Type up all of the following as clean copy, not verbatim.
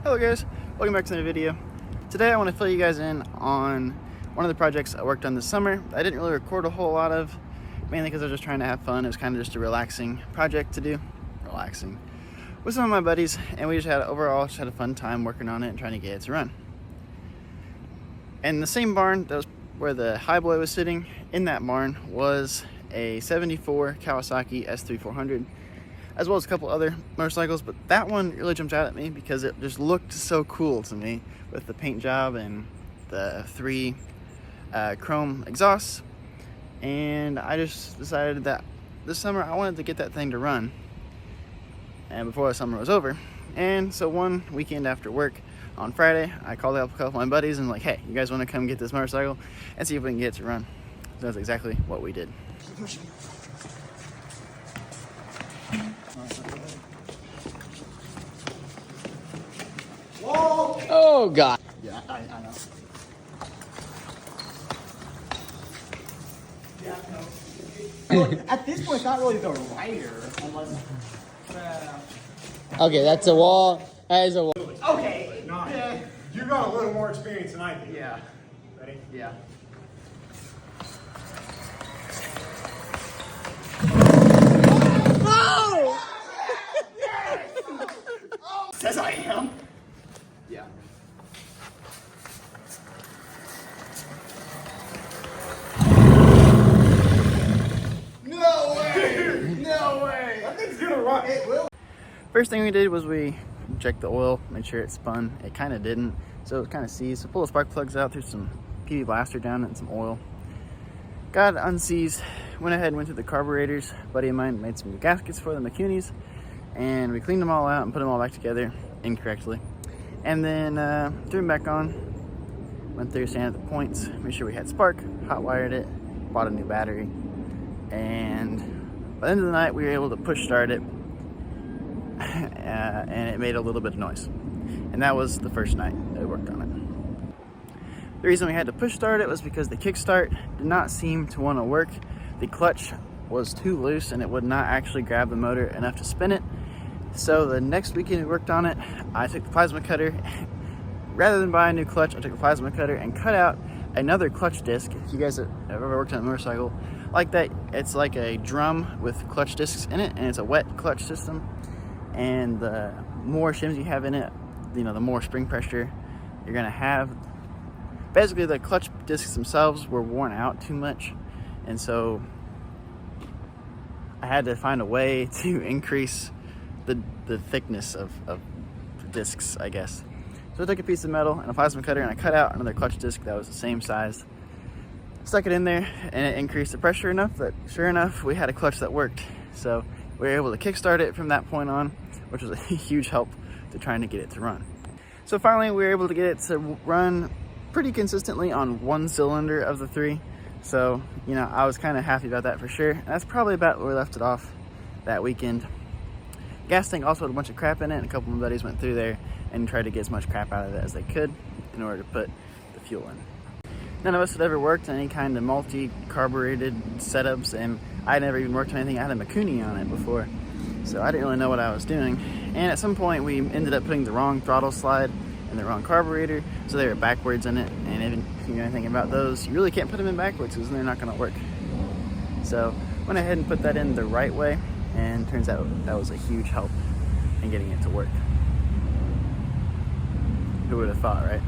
Hello guys, welcome back to another video. Today I want to fill you guys in on one of the projects I worked on this summer. I didn't really record a whole lot of, mainly because I was just trying to have fun. It was kind of just a relaxing project to do. Relaxing. With some of my buddies, and we just had a fun time working on it and trying to get it to run. And the same barn that was where the Highboy was sitting, in that barn was a 74 Kawasaki S3400, as well as a couple other motorcycles, but that one really jumped out at me because it just looked so cool to me with the paint job and the three chrome exhausts. And I just decided that this summer I wanted to get that thing to run, and before the summer was over. And so one weekend after work on Friday, I called up a couple of my buddies and like, hey, you guys want to come get this motorcycle and see if we can get it to run? So that's exactly what we did. Whoa! Oh God! Yeah, I know. Yeah, no. Well, at this point, it's not really the rider, unless. Okay, that's a wall. That is a wall. Okay. Yeah. You got a little more experience than I do. Yeah. Ready? Yeah. Oh! Says I am. Yeah. No way! No way! That thing's gonna run. It will. First thing we did was we checked the oil, made sure it spun. It kind of didn't, so it was kind of seized. So pull the spark plugs out, threw some PV blaster down and some oil. Got it unseized, went ahead and went through the carburetors. A buddy of mine made some new gaskets for the McCuneys, and we cleaned them all out and put them all back together incorrectly. And then threw them back on, went through, sanded the points, made sure we had spark, hot wired it, bought a new battery, and by the end of the night we were able to push start it. And it made a little bit of noise, and that was the first night that we worked on it. The reason we had to push start it was because the kickstart did not seem to want to work. The clutch was too loose and it would not actually grab the motor enough to spin it. So the next weekend we worked on it, I took the plasma cutter. Rather than buy a new clutch, I took a plasma cutter and cut out another clutch disc. If you guys have ever worked on a motorcycle like that, it's like a drum with clutch discs in it, and it's a wet clutch system. And the more shims you have in it, the more spring pressure you're gonna have. Basically, the clutch discs themselves were worn out too much, and so I had to find a way to increase the thickness of the discs, I guess. So I took a piece of metal and a plasma cutter and I cut out another clutch disc that was the same size. Stuck it in there and it increased the pressure enough that, sure enough, we had a clutch that worked. So we were able to kickstart it from that point on, which was a huge help to trying to get it to run. So finally we were able to get it to run pretty consistently on one cylinder of the three. So, I was kind of happy about that for sure. And that's probably about where we left it off that weekend. Gas tank also had a bunch of crap in it, and a couple of my buddies went through there and tried to get as much crap out of it as they could in order to put the fuel in. None of us had ever worked on any kind of multi-carbureted setups, and I never even worked on anything. I had a McCuney on it before, so I didn't really know what I was doing. And at some point we ended up putting the wrong throttle slide and the wrong carburetor, so they were backwards in it, and if you know anything about those, you really can't put them in backwards because they're not going to work. So went ahead and put that in the right way, and turns out that was a huge help in getting it to work. Who would have thought, right?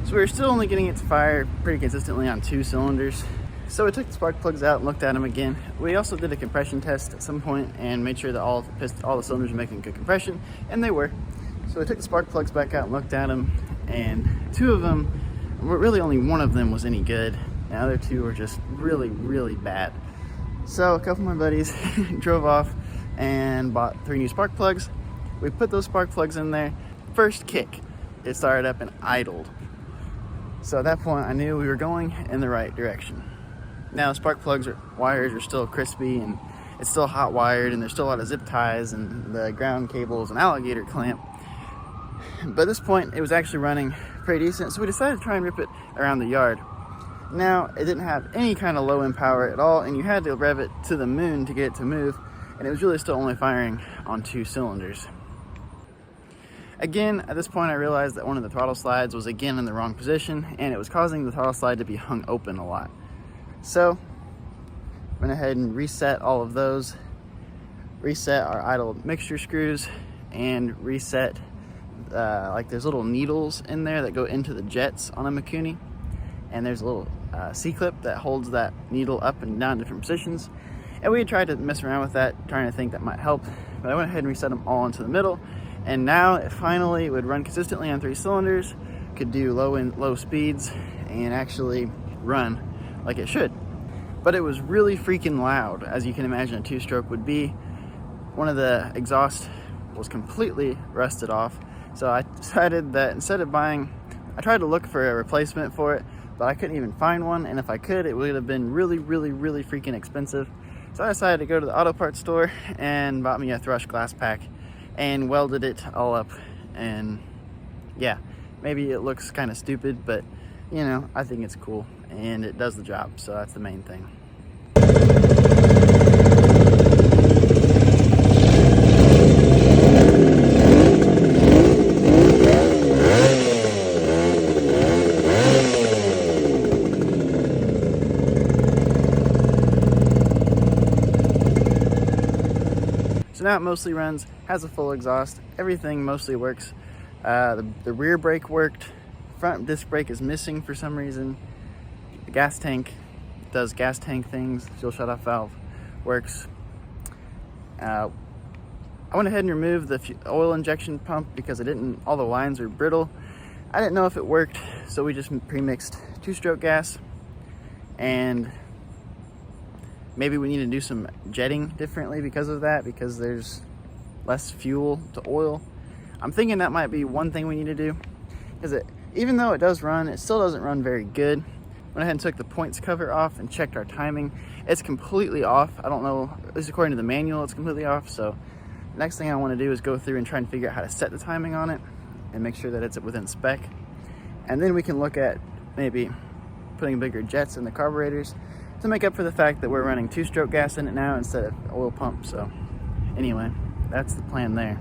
So we were still only getting it to fire pretty consistently on 2 cylinders. So we took the spark plugs out and looked at them again. We also did a compression test at some point and made sure that all the cylinders were making good compression, and they were. So we took the spark plugs back out and looked at them, and 2 of them, really only 1 of them was any good. The other 2 were just really, really bad. So a couple of my buddies drove off and bought 3 new spark plugs. We put those spark plugs in there. First kick, it started up and idled. So at that point, I knew we were going in the right direction. Now, spark plugs wires are still crispy, and it's still hot wired, and there's still a lot of zip ties, and the ground cable is an alligator clamp. But at this point, it was actually running pretty decent, so we decided to try and rip it around the yard. Now, it didn't have any kind of low end power at all, and you had to rev it to the moon to get it to move, and it was really still only firing on 2 cylinders. Again, at this point I realized that one of the throttle slides was again in the wrong position, and it was causing the throttle slide to be hung open a lot. So went ahead and reset all of those, reset our idle mixture screws, and reset like there's little needles in there that go into the jets on a Mikuni, and there's a little C-clip that holds that needle up and down in different positions. And we tried to mess around with that, trying to think that might help, but I went ahead and reset them all into the middle, and now it finally would run consistently on 3 cylinders, could do low speeds, and actually run like it should. But it was really freaking loud, as you can imagine a 2-stroke would be. One of the exhausts was completely rusted off, so I decided that instead of buying, I tried to look for a replacement for it, but I couldn't even find one, and if I could, it would have been really freaking expensive. So I decided to go to the auto parts store and bought me a Thrush glass pack and welded it all up. And yeah, maybe it looks kind of stupid, but you know, I think it's cool and it does the job, so that's the main thing. So now it mostly runs, has a full exhaust, everything mostly works. The rear brake worked, front disc brake is missing for some reason. The gas tank does gas tank things, fuel shutoff valve works. I went ahead and removed the oil injection pump because all the lines were brittle. I didn't know if it worked, so we just pre-mixed 2-stroke gas, and maybe we need to do some jetting differently because of that, because there's less fuel to oil. I'm thinking that might be one thing we need to do, because even though it does run, it still doesn't run very good. Went ahead and took the points cover off and checked our timing. It's completely off. I don't know, at least according to the manual, it's completely off. So next thing I want to do is go through and try and figure out how to set the timing on it and make sure that it's within spec. And then we can look at maybe putting bigger jets in the carburetors to make up for the fact that we're running 2-stroke gas in it now instead of oil pump. So anyway, that's the plan there.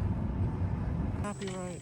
Copyright.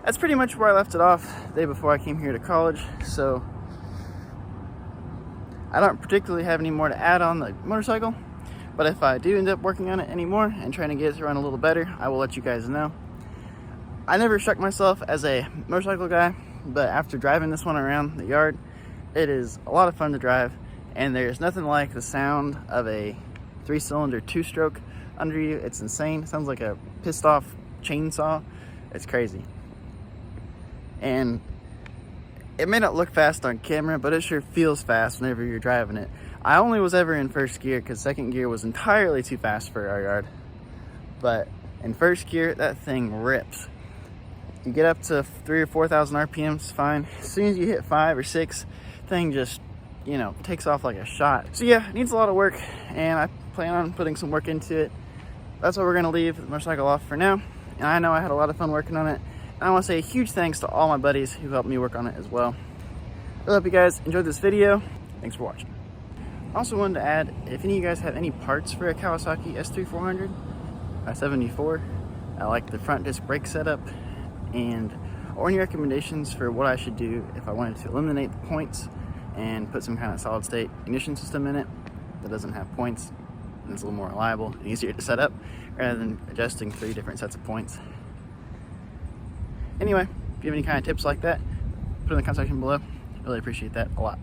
That's pretty much where I left it off the day before I came here to college. So I don't particularly have any more to add on the motorcycle, but if I do end up working on it anymore and trying to get it to run a little better, I will let you guys know. I never struck myself as a motorcycle guy, but after driving this one around the yard, it is a lot of fun to drive, and there's nothing like the sound of a 3-cylinder 2-stroke under you. It's insane. It sounds like a pissed off chainsaw. It's crazy. And it may not look fast on camera, but it sure feels fast whenever you're driving it. I only was ever in first gear because second gear was entirely too fast for our yard. But in first gear, that thing rips. You get up to 3,000 or 4,000 RPMs, fine. As soon as you hit 5 or 6, thing just, you know, takes off like a shot. So yeah, it needs a lot of work, and I plan on putting some work into it. That's what we're gonna leave the motorcycle off for now. And I know I had a lot of fun working on it. And I want to say a huge thanks to all my buddies who helped me work on it as well. I hope you guys enjoyed this video. Thanks for watching. I also wanted to add, if any of you guys have any parts for a Kawasaki S3400, 74, I like the front disc brake setup, or any recommendations for what I should do if I wanted to eliminate the points and put some kind of solid state ignition system in it that doesn't have points and it's a little more reliable and easier to set up rather than adjusting 3 different sets of points. Anyway, if you have any kind of tips like that, put it in the comment section below. Really appreciate that a lot.